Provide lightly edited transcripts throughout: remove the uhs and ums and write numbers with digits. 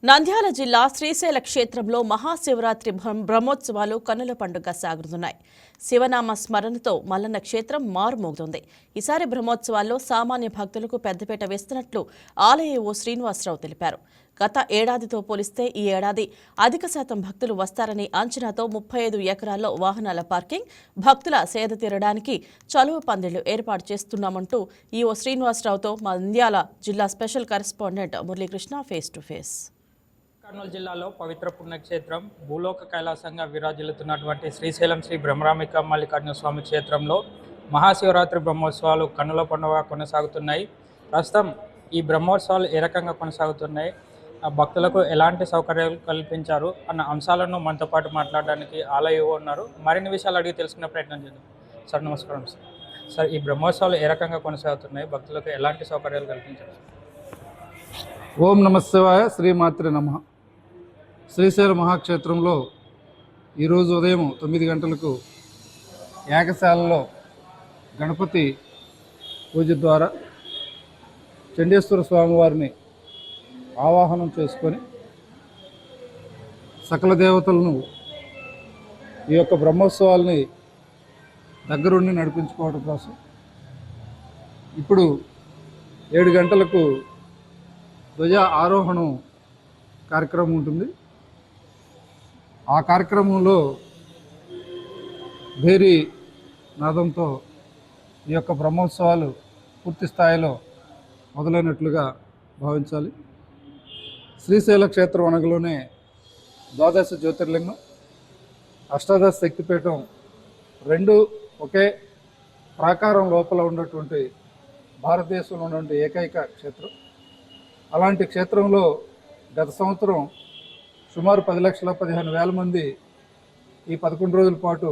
నంద్యాల జిల్లా శ్రీశైల క్షేత్రంలో మహాశివరాత్రి బ్రహ్మోత్సవాలు కన్నుల పండుగ సాగుతున్నాయి. శివనామ స్మరణతో మల్లన్న క్షేత్రం మారుమోగుతుంది. ఈసారి బ్రహ్మోత్సవాల్లో సామాన్య భక్తులకు పెద్దపీట వేస్తున్నట్లు ఆలయ ఓ శ్రీనివాసరావు తెలిపారు. గత ఏడాదితో పోలిస్తే ఈ ఏడాది అధిక శాతం భక్తులు వస్తారని అంచనాతో 35 ఎకరాల్లో వాహనాల పార్కింగ్, భక్తుల సేద తీరడానికి చలువ పందిళ్లు ఏర్పాటు చేస్తున్నామంటూ ఈఓ శ్రీనివాసరావుతో నంద్యాల జిల్లా special correspondent Muralikrishna face to face. Kurnool జిల్లాలో పవిత్ర పుణ్యక్షేత్రం భూలోక కైలాసంగా విరాజిల్లుతున్నటువంటి శ్రీశైలం శ్రీ బ్రహ్మరాంబిక మల్లికార్జున స్వామి క్షేత్రంలో మహాశివరాత్రి బ్రహ్మోత్సవాలు కన్నుల పండుగ కొనసాగుతున్నాయి. ప్రస్తుతం ఈ బ్రహ్మోత్సవాలు ఏ రకంగా కొనసాగుతున్నాయి, భక్తులకు ఎలాంటి సౌకర్యాలు కల్పించారు అన్న అంశాలను మనతో పాటు మాట్లాడడానికి ఆలయ ఉన్నారు. మరిన్ని విషయాలు అడిగి తెలుసుకునే ప్రయత్నం చేద్దాం. సార్ నమస్కారం. సార్ ఈ బ్రహ్మోత్సవాలు ఏ రకంగా కొనసాగుతున్నాయి, భక్తులకు ఎలాంటి సౌకర్యాలు కల్పించారు? ఓం నమః శివాయ, శ్రీమాత్రే నమః. శ్రీశైల మహాక్షేత్రంలో ఈరోజు ఉదయం 9 గంటలకు యాగశాలలో గణపతి పూజ ద్వారా చండేశ్వర స్వామివారిని ఆవాహనం చేసుకొని సకల దేవతలను ఈ యొక్క బ్రహ్మోత్సవాల్ని దగ్గరుండి నడిపించుకోవడం కోసం ఇప్పుడు 7 గంటలకు ధ్వజ ఆరోహణం కార్యక్రమం ఉంటుంది. ఆ కార్యక్రమంలో భేరీ నాదంతో ఈ యొక్క బ్రహ్మోత్సవాలు పూర్తి స్థాయిలో మొదలైనట్లుగా భావించాలి. శ్రీశైల క్షేత్రం అనగలోనే ద్వాదశ జ్యోతిర్లింగం, అష్టాదశ శక్తిపీఠం రెండు ఒకే ప్రాకారం లోపల ఉన్నటువంటి భారతదేశంలో ఉన్నటువంటి ఏకైక క్షేత్రం. అలాంటి క్షేత్రంలో గత సంవత్సరం సుమారు 10,15,000 మంది ఈ 11 రోజుల పాటు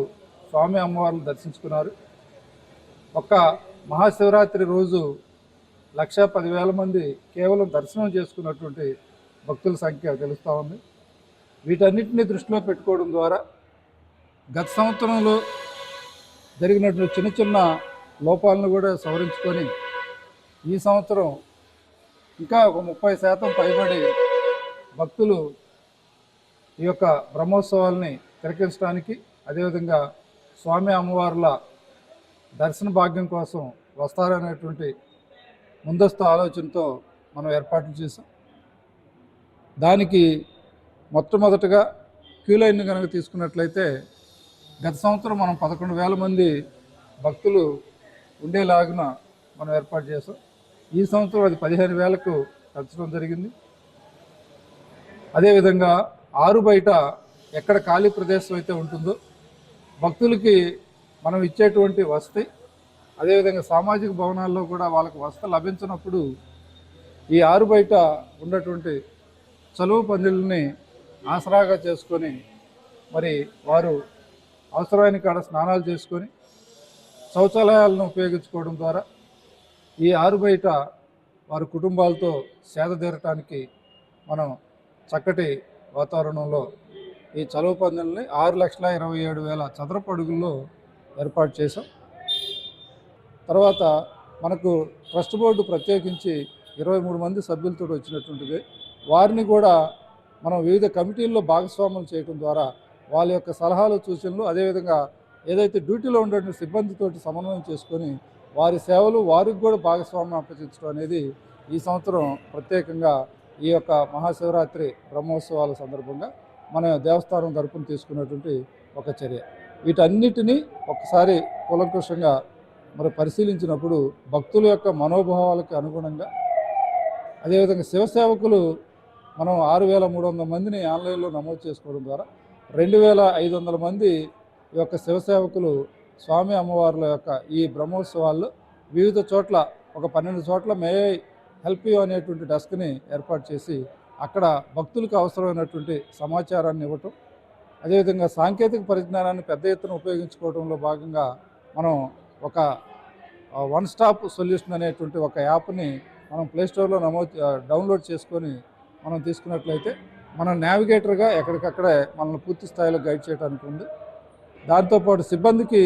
స్వామి అమ్మవారిని దర్శించుకున్నారు. ఒక్క మహాశివరాత్రి రోజు 1,10,000 మంది కేవలం దర్శనం చేసుకున్నటువంటి భక్తుల సంఖ్య తెలుస్తూ ఉంది. వీటన్నిటిని దృష్టిలో పెట్టుకోవడం ద్వారా గత సంవత్సరంలో జరిగినటువంటి చిన్న చిన్న లోపాలను కూడా సవరించుకొని ఈ సంవత్సరం ఇంకా ఒక 30% పైబడి భక్తులు ఈ యొక్క బ్రహ్మోత్సవాల్ని తిలకించడానికి, అదేవిధంగా స్వామి అమ్మవార్ల దర్శన భాగ్యం కోసం వస్తారనేటువంటి ముందస్తు ఆలోచనతో మనం ఏర్పాట్లు చేసాం. దానికి మొట్టమొదటగా క్యూ లైన్ కనుక తీసుకున్నట్లయితే గత సంవత్సరం మనం 11,000 మంది భక్తులు ఉండేలాగున మనం ఏర్పాటు చేసాం. ఈ సంవత్సరం అది 15,000కు పెంచడం జరిగింది. అదేవిధంగా ఆరు బయట ఎక్కడ ఖాళీ ప్రదేశం అయితే ఉంటుందో భక్తులకి మనం ఇచ్చేటువంటి వసతి, అదేవిధంగా సామాజిక భవనాల్లో కూడా వాళ్ళకు వసతి లభించినప్పుడు ఈ ఆరు బయట ఉన్నటువంటి చలువ పందిళ్ళని ఆసరాగా చేసుకొని మరి వారు అవసరమైన కాడ స్నానాలు చేసుకొని శౌచాలయాలను ఉపయోగించుకోవడం ద్వారా ఈ ఆరు బయట వారి కుటుంబాలతో సేద తీరటానికి మనం చక్కటి వాతావరణంలో ఈ చలువ పందిళ్ళని 6,27,000 చదరపు అడుగుల్లో ఏర్పాటు చేశాం. తర్వాత మనకు ట్రస్ట్ బోర్డు ప్రత్యేకించి 23 మంది సభ్యులతో వచ్చినటువంటిది. వారిని కూడా మనం వివిధ కమిటీల్లో భాగస్వాములు చేయడం ద్వారా వాళ్ళ యొక్క సలహాలు, సూచనలు, అదేవిధంగా ఏదైతే డ్యూటీలో ఉండేటువంటి సిబ్బందితోటి సమన్వయం చేసుకొని వారి సేవలు వారికి కూడా భాగస్వామ్యం అప్పగించడం అనేది ఈ సంవత్సరం ప్రత్యేకంగా ఈ యొక్క మహాశివరాత్రి బ్రహ్మోత్సవాల సందర్భంగా మన దేవస్థానం తరపున తీసుకున్నటువంటి ఒక చర్య. వీటన్నిటినీ ఒకసారి కూలంకషంగా మరి పరిశీలించినప్పుడు భక్తుల యొక్క మనోభావాలకు అనుగుణంగా, అదేవిధంగా శివసేవకులు మనం 6,300 మందిని ఆన్లైన్లో నమోదు చేసుకోవడం ద్వారా 2,500 మంది ఈ యొక్క శివసేవకులు స్వామి అమ్మవార్ల యొక్క ఈ బ్రహ్మోత్సవాల్లో వివిధ చోట్ల ఒక 12 చోట్ల మే హెల్ప్ యూ అనేటువంటి డెస్క్ని ఏర్పాటు చేసి అక్కడ భక్తులకు అవసరమైనటువంటి సమాచారాన్ని ఇవ్వటం, అదేవిధంగా సాంకేతిక పరిజ్ఞానాన్ని పెద్ద ఎత్తున ఉపయోగించుకోవడంలో భాగంగా మనం ఒక వన్ స్టాప్ సొల్యూషన్ అనేటువంటి ఒక యాప్ని మనం ప్లేస్టోర్లో డౌన్లోడ్ చేసుకొని మనం తీసుకున్నట్లయితే మన నావిగేటర్గా ఎక్కడికక్కడే మనల్ని పూర్తి స్థాయిలో గైడ్ చేయడానికి ఉంది. దాంతోపాటు సిబ్బందికి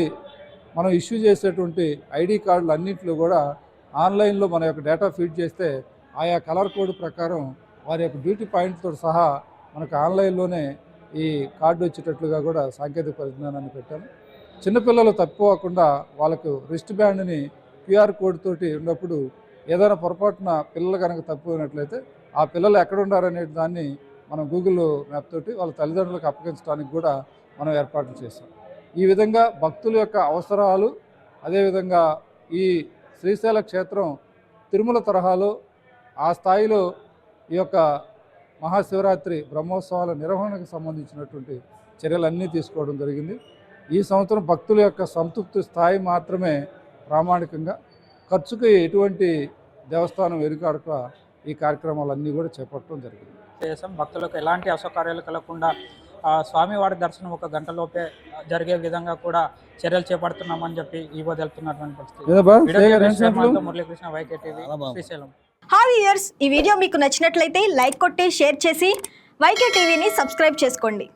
మనం ఇష్యూ చేసేటువంటి ఐడి కార్డులు అన్నింటిలో కూడా ఆన్లైన్లో మన యొక్క డేటా ఫీడ్ చేస్తే ఆయా కలర్ కోడ్ ప్రకారం వారి యొక్క డ్యూటీ పాయింట్తో సహా మనకు ఆన్లైన్లోనే ఈ కార్డు వచ్చేటట్లుగా కూడా సాంకేతిక పరిజ్ఞానాన్ని పెట్టాము. చిన్నపిల్లలు తప్పుకోకుండా వాళ్ళకు రిస్ట్ బ్యాండ్ని క్యూఆర్ కోడ్ తోటి ఉన్నప్పుడు ఏదైనా పొరపాటున పిల్లలు కనుక తప్పిపోయినట్లయితే ఆ పిల్లలు ఎక్కడ ఉన్నారనే దాన్ని మనం గూగుల్ మ్యాప్ తోటి వాళ్ళ తల్లిదండ్రులకు అప్పగించడానికి కూడా మనం ఏర్పాట్లు చేస్తాం. ఈ విధంగా భక్తుల యొక్క అవసరాలు, అదేవిధంగా ఈ శ్రీశైల క్షేత్రం తిరుమల తరహాలో ఆ స్థాయిలో ఈ యొక్క మహాశివరాత్రి బ్రహ్మోత్సవాల నిర్వహణకు సంబంధించినటువంటి చర్యలన్నీ తీసుకోవడం జరిగింది. ఈ సంవత్సరం భక్తుల యొక్క సంతృప్తి స్థాయి మాత్రమే ప్రామాణికంగా, ఖర్చుకి ఎటువంటి దేవస్థానం వెనుకాడక ఈ కార్యక్రమాలన్నీ కూడా చేపట్టడం జరిగింది. భక్తులకు ఎలాంటి అసౌకర్యాలు కలగకుండా స్వామివారి దర్శనం 1 గంటలోపే జరిగే విధంగా కూడా చర్యలు చేపడుతున్నామని చెప్పి ఈవో తెలుపుతున్నటువంటి పరిస్థితి. Muralikrishna, YK TV, Srisailam. Hi viewers, ఈ వీడియో మీకు నచ్చినట్లయితే లైక్ కొట్టి షేర్ చేసి వైకే టీవీని సబ్స్క్రైబ్ చేసుకోండి.